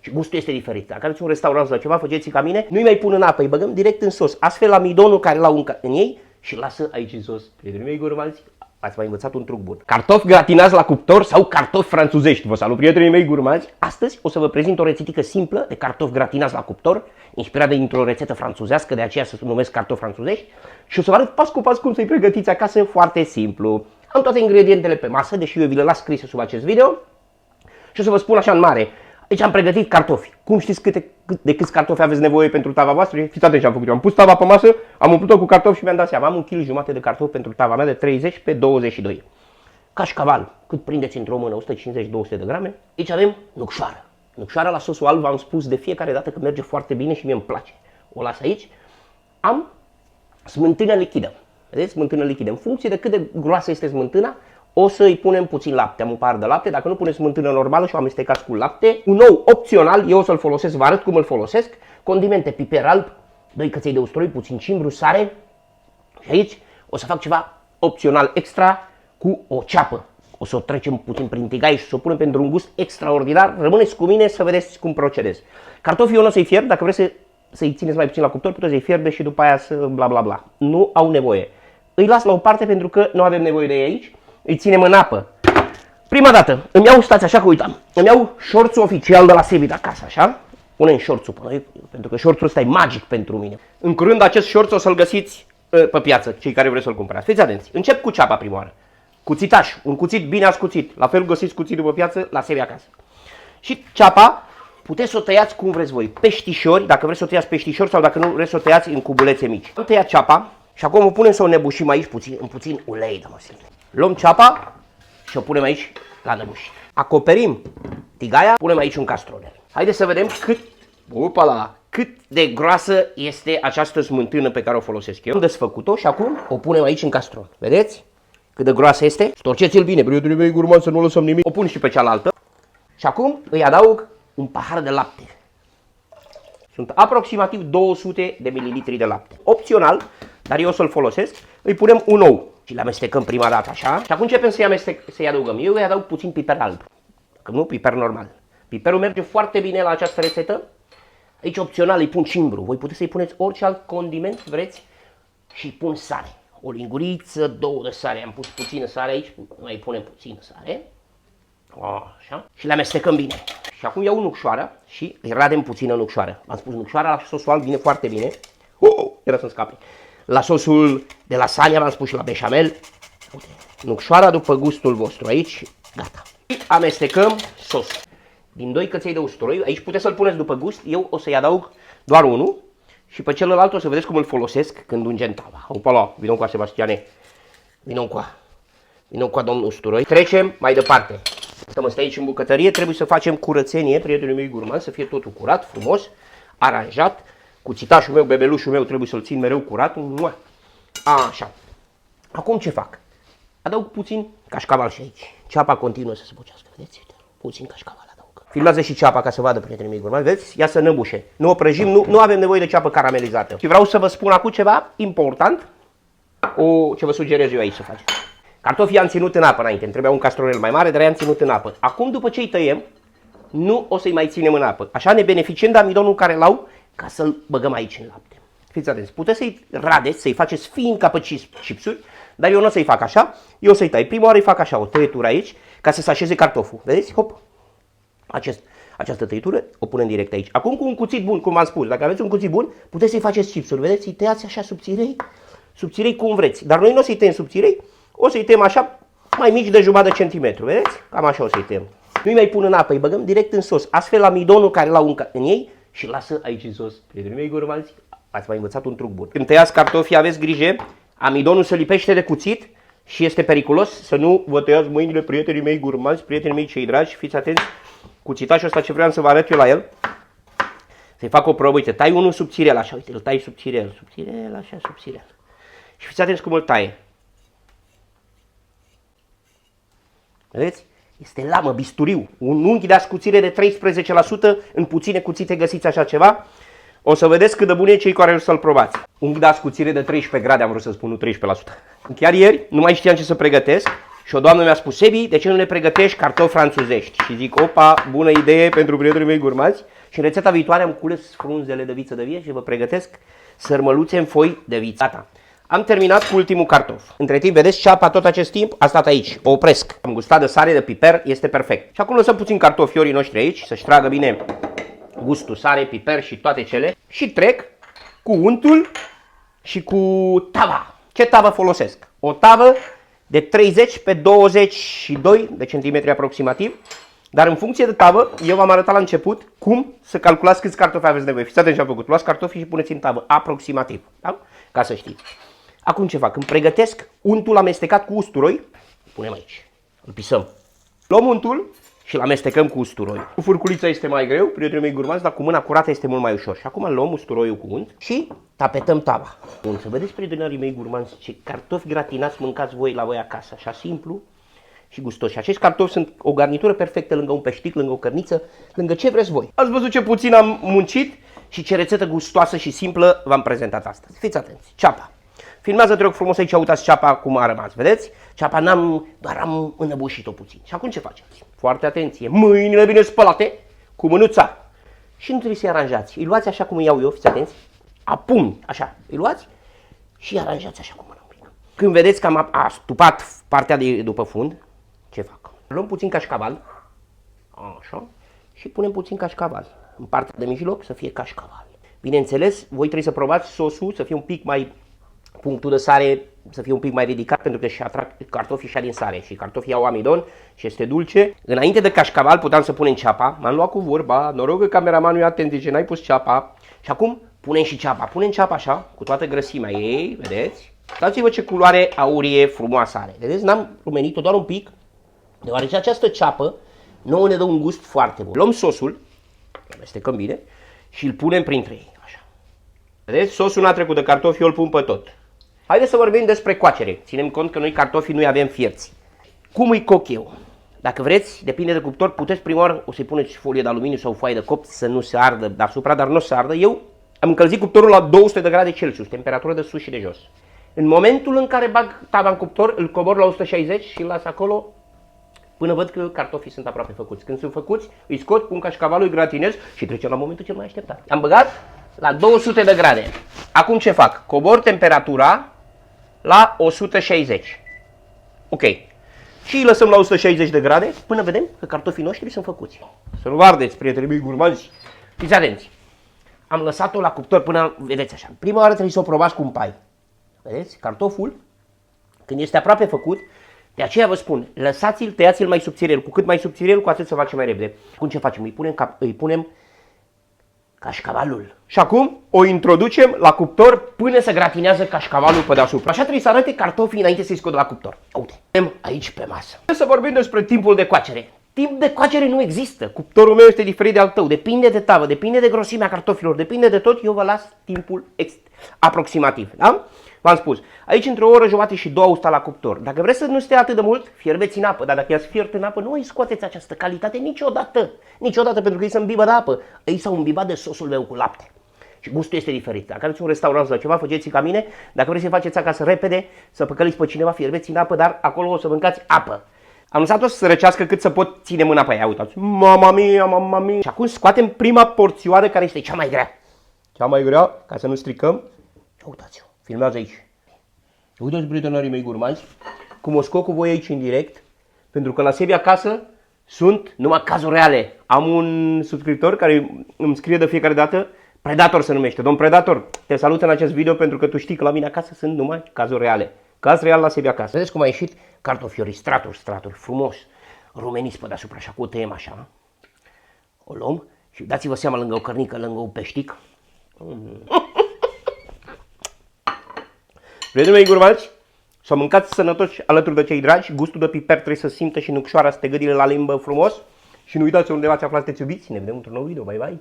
și gustul este diferit. Dacă aveți un restaurant sau ceva, faceți ca mine, nu-i mai pun în apă, îi băgăm direct în sos. Astfel amidonul care l-au în ei și lasă aici în sos. Prietenii mei gurmanzi, ați mai învățat un truc bun. Cartofi gratinați la cuptor sau cartofi franțuzești. Vă salut, prietenii mei gurmanzi. Astăzi o să vă prezint o rețetică simplă de cartofi gratinați la cuptor, inspirată dintr-o rețetă franțuzească, de aceea se numesc cartofi franțuzești, și o să vă arăt pas cu pas cum să-i pregătiți acasă, foarte simplu. Am toate ingredientele pe masă, deși eu vi le las scrise sub acest video, și o să vă spun așa în mare. Aici am pregătit cartofi. Cum știți de câți cartofi aveți nevoie pentru tava voastră? Fiți atenți ce am făcut eu. Am pus tava pe masă, am umplut-o cu cartofi și mi-am dat seama. Am 1,5 kg de cartofi pentru tava mea de 30 pe 22. Cașcaval, cât prindeți într-o mână, 150-200 de grame. Aici avem nucșoară. Nucșoara la sosul alb, v-am spus de fiecare dată că merge foarte bine și mie îmi place. O las aici. Am smântână lichidă. Vedeți? Smântână lichidă. În funcție de cât de groasă este smântâna, o să îi punem puțin lapte. Am un pahar de lapte. Dacă nu puneți smântână normală și o amestecați cu lapte. Un ou opțional, eu o să-l folosesc, vă arăt cum îl folosesc. Condimente, piper alb, 2 căței de usturoi, puțin cimbru, sare. Și aici o să fac ceva opțional extra cu o ceapă. O să o trecem puțin prin tigaie și o să o punem pentru un gust extraordinar. Rămâneți cu mine să vedeți cum procedez. Cartofii eu nu o să-i fierb. Dacă vreți să-i țineți mai puțin la cuptor, puteți să-i fierbe și după aia să bla bla bla. Nu au nevoie. Îi las la o parte pentru că nu avem nevoie de ei aici. Îi ținem în apă. Prima dată îmi iau, stați așa că uitam, îmi iau șorțul oficial de la Sevit acasă, așa. Punem șorțul pe noi, pentru că șorțul ăsta e magic pentru mine. În curând acest șorț o să-l găsiți pe piață, cei care vreți să-l cumpărați. Fiți atenți, încep cu ceapa prima oară. Cuțitaș, un cuțit bine ascuțit. La fel găsiți cuțitul pe piață la Sevit acasă. Și ceapa puteți să o tăiați cum vreți voi. Peștișori, dacă vreți să o tăiați peștișori sau dacă nu vreți să o tăiați în cubulețe mici. Am tăiat ceapa și acum o punem să o nebușim aici în puțin ulei de măsline. Luăm ceapa și o punem aici la năbușit. Acoperim tigaia, punem aici un castronel. Haideți să vedem cât de groasă este această smântână pe care o folosesc eu. Am desfăcut-o și acum o punem aici în castron. Vedeți cât de groasă este? Storceți-l bine, prietenii mei gurmani, să nu lăsăm nimic. O pun și pe cealaltă. Și acum îi adaug un pahar de lapte. Sunt aproximativ 200 de mililitri de lapte. Opțional, dar eu o să-l folosesc, îi punem un ou. Și le amestecăm prima dată așa. Și acum începem să-i adăugăm. Eu îi adaug puțin piper alb. Că nu piper normal. Piperul merge foarte bine la această rețetă. Aici opțional îi pun cimbru. Voi puteți să-i puneți orice alt condiment vreți. Și îi pun sare. O linguriță, 2 de sare. Am pus puțină sare aici. Mai punem puțină sare. Așa. Și le amestecăm bine. Și acum iau nucșoara și îi radem puțină nucșoară. Am spus nucșoara la sosul alb vine foarte bine. Era să-mi scape. La sosul de lasagna, v-am spus, și la beșamel. Nucșoara după gustul vostru. Aici, gata. Amestecăm sos. Din 2 căței de usturoi, aici puteți să-l puneți după gust. Eu o să-i adaug doar unul. Și pe celălalt o să vedeți cum îl folosesc când ungem tava. Opala, vină cu Sebastiane. Vină cu domnul usturoi. Trecem mai departe. Stăm aici în bucătărie, trebuie să facem curățenie, prietenii mei gurmani, să fie totul curat, frumos, aranjat. Cuțitașul meu, bebelușul meu, trebuie să-l țin mereu curat. Așa. Acum ce fac? Adaug puțin cașcaval și aici. Ceapa continuă să se bocească, vedeți? Puțin cașcaval adaug. Filmează și ceapa ca să vadă, prietenii mei gurmani, vedeți? Ia să năbușe. Nu o prăjim, nu avem nevoie de ceapă caramelizată. Și vreau să vă spun acum ceva important, ce vă sugerez eu aici să faceți. Cartofii i-am ținut în apă înainte, îmi trebuia un castronel mai mare, dar i-am ținut în apă. Acum, după ce îi tăiem, nu o să-i mai ținem în apă. Așa ne beneficiem de amidonul care l-au, ca să-l băgăm aici în lapte. Fiți atenți, puteți să-i radeți, să-i faceți fiin ca pe chipsuri, dar eu nu o să-i fac așa, eu o să-i tai. Prima oară îi fac așa, o tăietură aici, ca să se așeze cartoful. Vedeți? Hop! Această tăietură o punem direct aici. Acum cu un cuțit bun, cum v-am spus, dacă aveți un cuțit bun, puteți să-i faceți chipsuri. Vedeți? Îi tăiați așa subțirei cum vreți. Dar noi nu o să-i tăiem subțirei, o să-i tăiem așa, mai mici de jumătate de centimetru. Vedeți? Cam așa o să-i tăiem. Nu-i mai pun în apă, îi băgăm direct în sos. Astfel amidonul care l-au în ei și lasă aici în sos. Prietenii mei gurmanzi, ați mai învățat un truc bun. Când tăiați cartofii, aveți grijă, amidonul se lipește de cuțit și este periculos să nu vă tăiați mâinile, prietenii mei gurmanzi, prietenii mei cei dragi. Fiți atenți, cuțitașul ăsta ce vreau să vă arăt eu la el. Să-i fac o probă, uite, tai unul subțirel, așa, uite, îl tai subțirel, așa, subțirel. Și fiți atenți cum îl taie. Vedeți? Este lamă, bisturiu, un unghi de ascuțire de 13%, în puține cuțite găsiți așa ceva. O să vedeți cât de bun e cei care o să-l probați. Unghi de ascuțire de 13 grade, am vrut să spun, nu 13%. Chiar ieri, nu mai știam ce să pregătesc Și o doamnă mi-a spus, Sebi, de ce nu le pregătești cartofi franțuzești? Și zic, opa, bună idee pentru prietenii mei gurmați. Și în rețeta viitoare am cules frunzele de viță de vie și vă pregătesc sărmăluțe în foi de viță. Gata. Am terminat cu ultimul cartof. Între timp, vedeți, ceapa tot acest timp a stat aici. O opresc. Am gustat de sare, de piper, este perfect. Și acum lăsăm puțin cartofiorii noștri aici, să-și tragă bine gustul, sare, piper și toate cele. Și trec cu untul și cu tava. Ce tavă folosesc? O tavă de 30 pe 22 de centimetri aproximativ. Dar în funcție de tavă, eu v-am arătat la început cum să calculați câți cartofi aveți nevoie. Fiți atenți ce am făcut. Luați cartofii și puneți în tavă, aproximativ. Da? Ca să știți. Acum ce fac? Când pregătesc untul amestecat cu usturoi, punem aici. Îl pisăm. Luăm untul și îl amestecăm cu usturoi. Cu furculița este mai greu, prietenii mei gurmați, dar cu mâna curată este mult mai ușor. Și acum luăm usturoiul cu unt și tapetăm tava. Bun, să vedeți, prietenii mei gurmați, ce cartofi gratinați mâncați voi la voi acasă. Așa simplu și gustos. Și acești cartofi sunt o garnitură perfectă lângă un peștic, lângă o cărniță, lângă ce vreți voi. Ați văzut ce puțin am muncit și ce rețetă gustoasă și simplă v-am prezentat astăzi. Fiți atenți. Ceapa. Filmează, te rog frumos, aici uitați ceapa cum a rămas, vedeți? Ceapa doar am înăbușit-o puțin. Și acum ce faceți? Foarte atenție. Mâinile bine spălate, cu mânuța. Și nu trebuie să-i aranjați. Îi luați așa cum îi iau eu, fiți atenți. Apun, așa. Îi luați și îi aranjați așa cum mâna un pic. Când vedeți că am astupat partea de după fund, ce fac? Luăm puțin cașcaval, așa, și punem puțin cașcaval. În partea de mijloc să fie cașcaval. Bineînțeles, voi trebuie să probați sosul să fie un pic mai, punctul de sare să fie un pic mai ridicat pentru că și atrag cartofii și din sare și cartofii au amidon și este dulce. Înainte de cașcaval puteam să punem ceapa, m-am luat cu vorba, noroc că cameramanul e atent, zice, n-ai pus ceapa. Și acum punem și ceapa, punem ceapa așa, cu toată grăsimea ei, vedeți? Dați-vă ce culoare aurie frumoasă are, vedeți? N-am rumenit-o doar un pic, deoarece această ceapă nouă ne dă un gust foarte bun. Luăm sosul, îl amestecăm bine și îl punem printre ei, așa. Vedeți? Sosul n-a trecut de cartofi, eu îl pun pe tot. Haideți să vorbim despre coacere. Ținem cont că noi cartofii nu avem fierți. Cum îi coc eu? Dacă vreți, depinde de cuptor, puteți prima oară o să-i puneți folie de aluminiu sau foaie de copt să nu se ardă deasupra, dar nu se ardă. Eu am încălzit cuptorul la 200 de grade Celsius, temperatură de sus și de jos. În momentul în care bag tava în cuptor, îl cobor la 160 și îl las acolo până văd că cartofii sunt aproape făcuți. Când sunt făcuți, îi scot, pun cașcavalul, îi gratinez și trecem la momentul cel mai așteptat. Am băgat la 200 de grade. Acum ce fac? Cobor temperatura la 160. Ok. Și îi lăsăm la 160 de grade până vedem că cartofii noștri sunt făcuți. Să nu vă ardeți, prietenii mei gurmanzi. Fiți atenți. Am lăsat-o la cuptor până, vedeți așa. Prima oară trebuie să o probați cu un pai. Vedeți? Cartoful, când este aproape făcut, de aceea vă spun, lăsați-l, tăiați-l mai subțirel. Cu cât mai subțirel, cu atât se face mai repede. Cum ce facem? Îi punem cașcavalul. Și acum o introducem la cuptor până se gratinează cașcavalul pe deasupra. Așa trebuie să arate cartofii înainte să-i scot de la cuptor. Uite, avem aici pe masă. Să vorbim despre timpul de coacere. Timp de coacere nu există. Cuptorul meu este diferit de al tău. Depinde de tavă, depinde de grosimea cartofilor, depinde de tot. Eu vă las timpul aproximativ. Da? V-am spus, aici între o oră, jumătate și 2 au stat la cuptor. Dacă vreți să nu stea atât de mult, fierbeți în apă. Dar dacă i-ați fiert în apă, nu îi scoateți această calitate niciodată. Niciodată, pentru că ei se îmbibă de apă. Ei s-au îmbibat de sosul meu cu lapte. Și gustul este diferit. Dacă aveți un restaurant sau ceva, faceți ca mine. Dacă vreți să faceți acasă repede, să păcăliți pe cineva, fierbeți în apă, dar acolo o să mâncați apă. Am lăsat-o să se răcească cât să pot ține mâna pe ea. Uitați, mama mia, mama mia. Și acum scoatem prima porțioară care este cea mai grea. Cea mai grea, ca să nu stricăm. Și uitați-o, filmează aici. Uitați, prietenii mei gurmanzi, cum o scot cu voi aici în direct, pentru că la Sebi acasă sunt numai cazuri reale. Am un subscriptor care îmi scrie de fiecare dată, Predator se numește. Domn Predator, te salut în acest video pentru că tu știi că la mine acasă sunt numai cazuri reale. Caz real la Sebi acasă. Vedeți cum a ieșit cartofiorii, straturi, frumos, rumeniți pe deasupra, așa, cu o tăiem așa. O luăm și dați-vă seama lângă o cărnică, lângă un peștic. Prietenii mei gurmanzi, să mâncați sănătoși alături de cei dragi, gustul de piper trebuie să simtă și nucșoara stegădile la limbă frumos. Și nu uitați unde v-ați aflat, sunteți iubiți, ne vedem într-un nou video, bye bye!